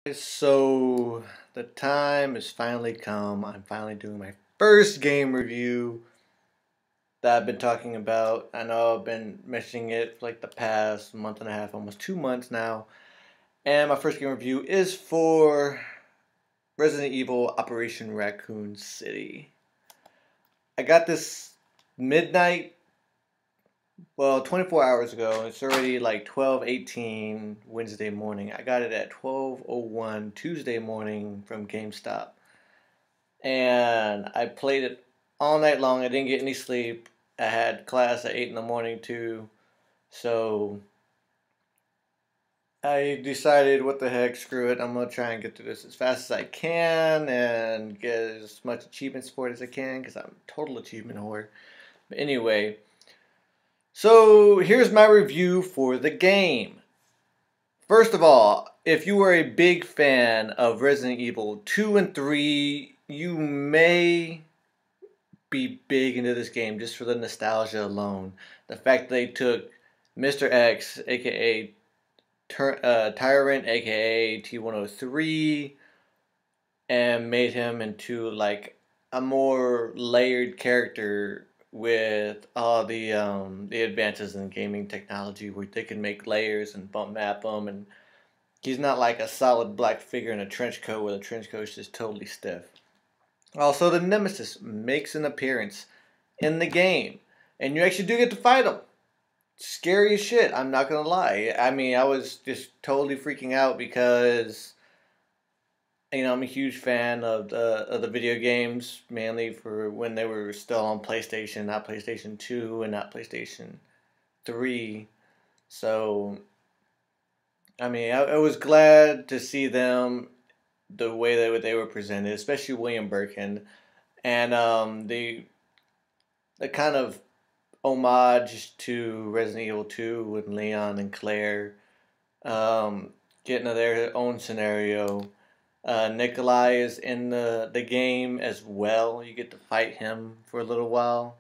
So the time has finally come. I'm finally doing my first game review that I've been talking about. I know I've been mentioning it for like the past month and a half, almost 2 months now. And my first game review is for Resident Evil Operation Raccoon City. I got this midnight, well, 24 hours ago. It's already like 12:18 Wednesday morning. I got it at 12:01 Tuesday morning from GameStop. And I played it all night long. I didn't get any sleep. I had class at 8 in the morning too. So I decided, what the heck, screw it. I'm going to try and get through this as fast as I can and get as much achievements for it as I can because I'm a total achievement whore. But anyway, so here's my review for the game. First of all, if you are a big fan of Resident Evil 2 and 3, you may be big into this game just for the nostalgia alone. The fact that they took Mr. X, aka Tyrant, aka T-103, and made him into like a more layered character with all the advances in gaming technology, where they can make layers and bump map them, and he's not like a solid black figure in a trench coat where the trench coat is just totally stiff. Also, the Nemesis makes an appearance in the game, and you actually do get to fight him. Scary as shit, I'm not gonna lie. I mean, I was just totally freaking out because I'm a huge fan of the video games, mainly for when they were still on PlayStation, not PlayStation 2 and not PlayStation 3. So I mean, I was glad to see them the way that they were presented, especially William Birkin, and the kind of homage to Resident Evil 2 with Leon and Claire, getting to their own scenario. Nikolai is in the game as well. You get to fight him for a little while.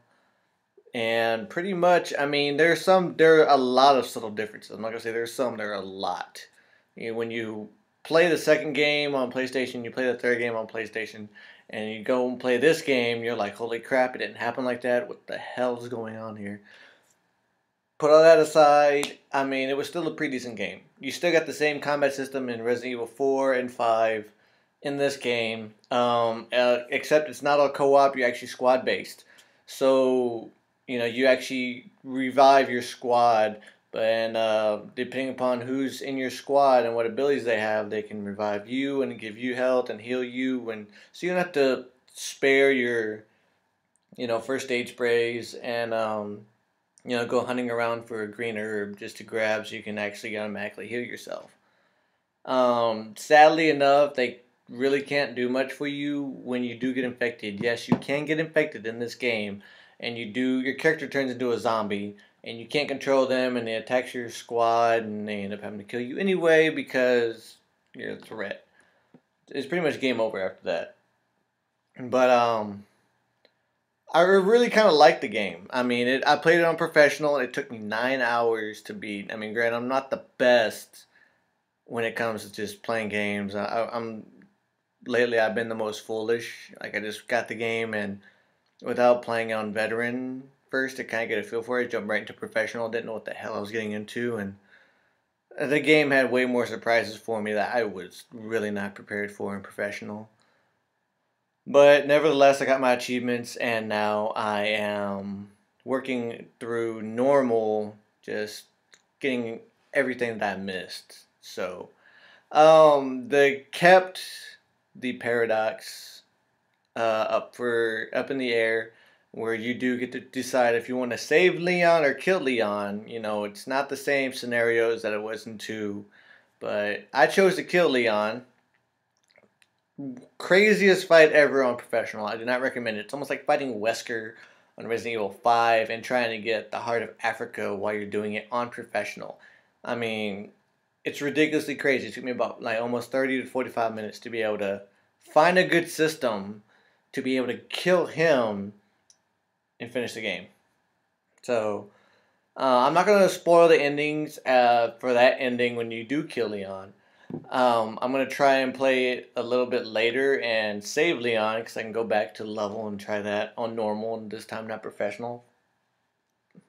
And pretty much, I mean, there are a lot of subtle differences. I'm not gonna say there's some, there are a lot. When you play the second game on PlayStation, you play the third game on PlayStation, and you go and play this game, you're like, holy crap, it didn't happen like that. What the hell is going on here? Put all that aside, I mean, it was still a pretty decent game. You still got the same combat system in Resident Evil 4 and 5 in this game, except it's not all co-op, you're actually squad-based. So, you actually revive your squad, and depending upon who's in your squad and what abilities they have, they can revive you and give you health and heal you, and so you don't have to spare your, first aid sprays and go hunting around for a green herb just to grab so you can actually automatically heal yourself. Sadly enough, they really can't do much for you when you do get infected. Yes, you can get infected in this game, and your character turns into a zombie, and you can't control them, and they attack your squad, and they end up having to kill you anyway because you're a threat. It's pretty much game over after that. But I really kind of liked the game. I mean, I played it on professional. It took me 9 hours to beat. I mean, granted, I'm not the best when it comes to just playing games. I'm lately I've been the most foolish. Like, I just got the game, and without playing on veteran first to kind of get a feel for it, jumped right into professional. Didn't know what the hell I was getting into, and the game had way more surprises for me that I was really not prepared for in professional. But nevertheless, I got my achievements, and now I am working through normal, just getting everything that I missed. So, they kept the paradox up in the air, where you do get to decide if you want to save Leon or kill Leon. It's not the same scenarios that it was in 2, but I chose to kill Leon. Craziest fight ever on professional. I do not recommend it. It's almost like fighting Wesker on Resident Evil 5 and trying to get the heart of Africa while you're doing it on professional. I mean, it's ridiculously crazy. It took me about like almost 30 to 45 minutes to be able to find a good system to be able to kill him and finish the game. So, I'm not going to spoil the endings for that ending when you do kill Leon. I'm gonna try and play it a little bit later and save Leon because I can go back to level and try that on normal and this time not professional.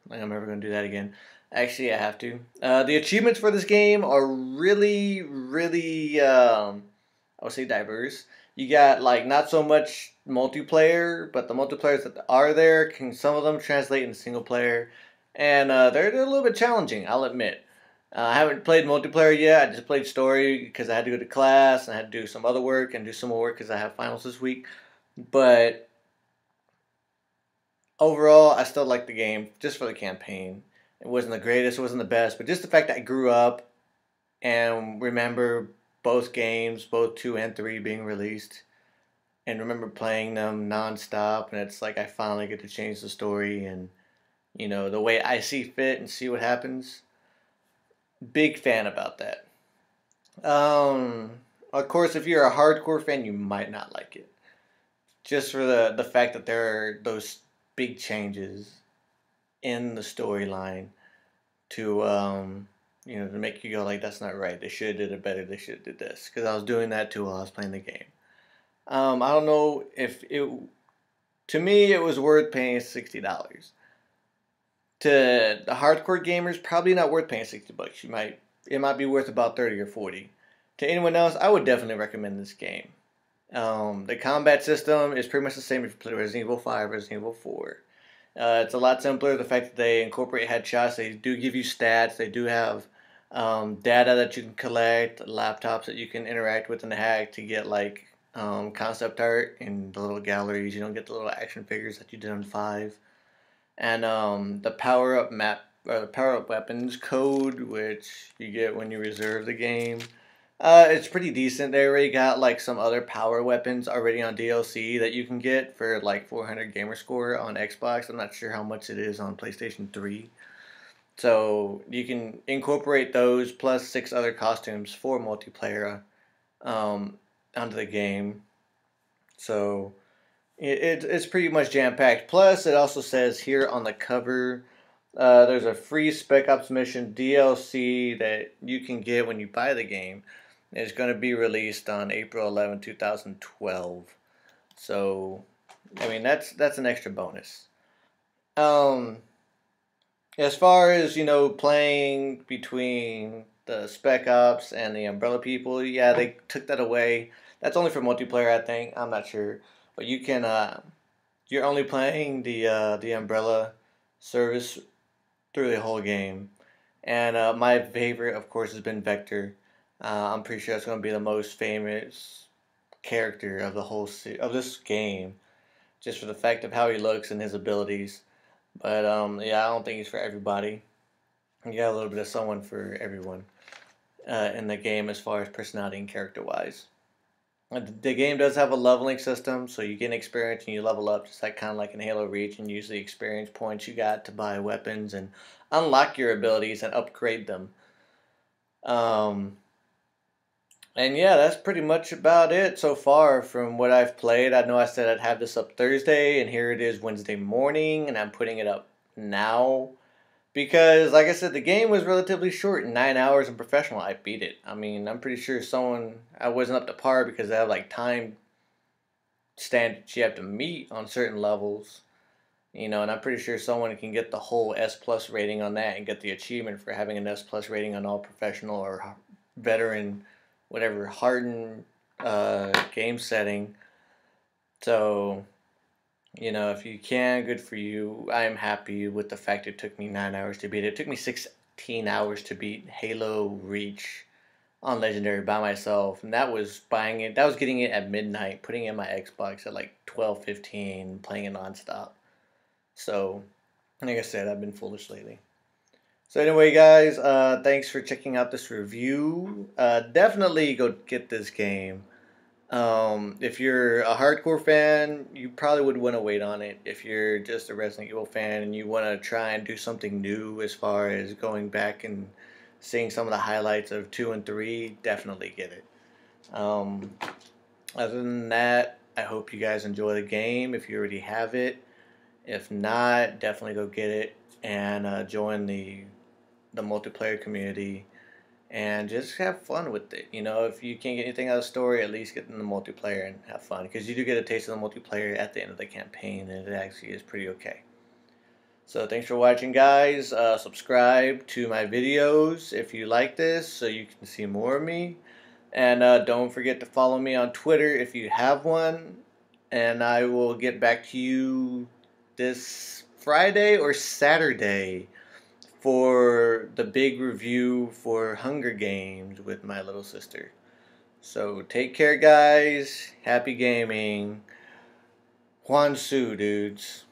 Like I'm never gonna do that again. Actually, I have to. The achievements for this game are really, really, I would say diverse. You got like not so much multiplayer, but the multiplayers that are there can some of them translate into single player, and they're a little bit challenging. I'll admit. I haven't played multiplayer yet. I just played story because I had to go to class and I had to do some other work and do some more work because I have finals this week. But overall, I still like the game just for the campaign. It wasn't the greatest, it wasn't the best, but just the fact that I grew up and remember both games, both 2 and 3 being released, and remember playing them nonstop, and it's like I finally get to change the story and, the way I see fit and see what happens. Big fan about that. Um, of course, if you're a hardcore fan, you might not like it. Just for the fact that there are those big changes in the storyline to to make you go like that's not right. They should have did it better. They should have did this because I was doing that too while I was playing the game. I don't know if it to me it was worth paying $60. To the hardcore gamers, probably not worth paying $60. It might be worth about 30 or 40. To anyone else, I would definitely recommend this game. The combat system is pretty much the same if you play Resident Evil 5, Resident Evil 4. It's a lot simpler. The fact that they incorporate headshots, they do give you stats. They do have data that you can collect, laptops that you can interact with in the hack to get like concept art in the little galleries. You don't get the little action figures that you did on 5. And the power up map or the power up weapons code, which you get when you reserve the game. It's pretty decent. They already got like some other power weapons already on DLC that you can get for like 400 gamer score on Xbox. I'm not sure how much it is on PlayStation 3. So you can incorporate those plus 6 other costumes for multiplayer onto the game. So it's pretty much jam packed. Plus, it also says here on the cover there's a free Spec Ops mission DLC that you can get when you buy the game. It's going to be released on April 11, 2012. So, I mean, that's an extra bonus. Um, as far as, playing between the Spec Ops and the Umbrella people, yeah, they took that away. That's only for multiplayer, I think. I'm not sure. But you're only playing the Umbrella service through the whole game. And my favorite, of course, has been Vector. I'm pretty sure it's going to be the most famous character of the whole of this game, just for the fact of how he looks and his abilities. But yeah, I don't think he's for everybody. You got a little bit of someone for everyone in the game as far as personality and character wise. The game does have a leveling system, so you gain experience and you level up, just like kind of like in Halo Reach, and use the experience points you got to buy weapons and unlock your abilities and upgrade them. Um, and yeah, that's pretty much about it so far from what I've played. I know I said I'd have this up Thursday, and here it is Wednesday morning, and I'm putting it up now. Because, like I said, the game was relatively short. In 9 hours in professional, I beat it. I mean, I'm pretty sure I wasn't up to par because they have like time standards you have to meet on certain levels. And I'm pretty sure someone can get the whole S plus rating on that and get the achievement for having an S plus rating on all professional or veteran, whatever hardened game setting. So if you can, good for you. I am happy with the fact it took me 9 hours to beat it. It took me 16 hours to beat Halo Reach on Legendary by myself, and that was buying it. That was getting it at midnight, putting it in my Xbox at like 12:15, playing it nonstop. So, like I said, I've been foolish lately. So anyway, guys, thanks for checking out this review. Definitely go get this game. If you're a hardcore fan, you probably would want to wait on it. If you're just a Resident Evil fan and you want to try and do something new as far as going back and seeing some of the highlights of 2 and 3, definitely get it. Um, Other than that, I hope you guys enjoy the game if you already have it. If not, definitely go get it and join the multiplayer community and just have fun with it. You know, if you can't get anything out of the story, at least get in the multiplayer and have fun, because you do get a taste of the multiplayer at the end of the campaign, and it actually is pretty okay. So thanks for watching, guys. Subscribe to my videos if you like this, so you can see more of me. And don't forget to follow me on Twitter if you have one. And I will get back to you this Friday or Saturday for the big review for Hunger Games with my little sister. So take care, guys. Happy gaming. Juan Su, dudes.